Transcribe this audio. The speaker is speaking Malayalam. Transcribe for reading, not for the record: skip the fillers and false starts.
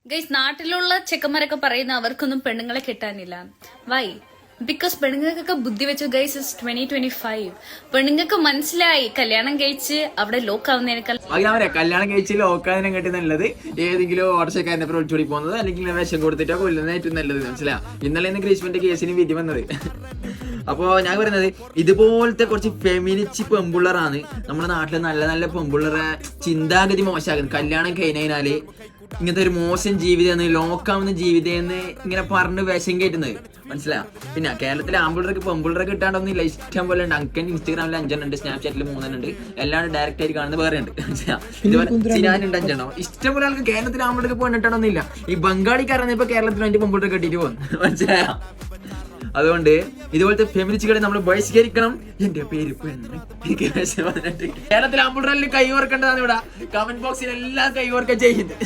ഗൈസ്, നാട്ടിലുള്ള ചെക്കന്മാരൊക്കെ പറയുന്ന അവർക്കൊന്നും പെണ്ണുങ്ങളെ കിട്ടാനില്ല. വൈ? ബിക്കോസ് പെണ്ണുങ്ങൾക്കൊക്കെ ബുദ്ധി വെച്ചു. Guys, is 2025. പെണ്ണുങ്ങൾക്ക് മനസ്സിലായി കല്യാണം കഴിച്ച് അവിടെ ലോക്കാവുന്നതിനേക്കാൾ കല്യാണം കഴിച്ച് ലോക്കാതിനെ കെട്ടി നല്ലത് ഏതെങ്കിലും ഓട്ടർഷക്കാരനെ ഒളിച്ചോടി പോകുന്നത് അല്ലെങ്കിൽ വിഷം കൊടുത്തിട്ടോ കൊല്ലുന്നത് ഏറ്റവും നല്ലത്. മനസ്സിലാവും. ഇന്നലെ ഗ്രീഷ്മന്റെ കേസിന് വിധി വന്നത്. അപ്പോ ഞാൻ പറയുന്നത് ഇതുപോലത്തെ കുറച്ച് ഫെമിനിസ്റ്റ് പെമ്പിള്ളറാണ് നമ്മുടെ നാട്ടിലെ നല്ല നല്ല പെമ്പിള്ളറെ ചിന്താഗതി മോശമാക്കുന്നത്. കല്യാണം കഴിഞ്ഞാല് ഇങ്ങനത്തെ ഒരു മോശം ജീവിതം, ലോക്കാവുന്ന ജീവിതം എന്ന് ഇങ്ങനെ പറഞ്ഞ് വിഷം കയറ്റുന്നത്. മനസ്സിലാവും. പിന്നെ കേരളത്തിലെ ആമ്പിള്ളർക്ക് പെമ്പിള്ളറൊക്കെ കിട്ടാണ്ടൊന്നുമില്ല, ഇഷ്ടം പോലെ ഉണ്ട്. അങ്കൻ ഇൻസ്റ്റാഗ്രാമിൽ 5 ഉണ്ട്, സ്നാപ്ചാറ്റിൽ 3 ഉണ്ട്, എല്ലാവരും ഡയറക്റ്റ് ആയിട്ട് കാണുന്നത് വേറെ ഉണ്ട്. ഇതുപോലെ സിനാനുണ്ട് 5 ഇഷ്ടം പോലെ ആൾക്ക് കേരളത്തിലെ ആമ്പിള്ളർക്ക് പെണ്ണിട്ടാണൊന്നുമില്ല. ഈ ബംഗാളിക്കാരാണ് ഇപ്പൊ കേരളത്തിൽ വേണ്ടി പെമ്പിള്ളറെ കെട്ടിട്ട് പോകുന്നു. മനസ്സിലായോ? അതുകൊണ്ട് ഇതുപോലത്തെ ഫെമിനിസ്റ്റുകളെ നമ്മൾ ബഹിഷ്കരിക്കണം. എന്റെ പേര് പെണ്ണ്. കേരളത്തിലെ ആമ്പിള്ളറിൽ കൈ ഓർക്കേണ്ടതാണ്. ഇവിടെ കമന്റ് ബോക്സിൽ എല്ലാം കൈ ഓർക്കാൻ ചെയ്യുന്നത്.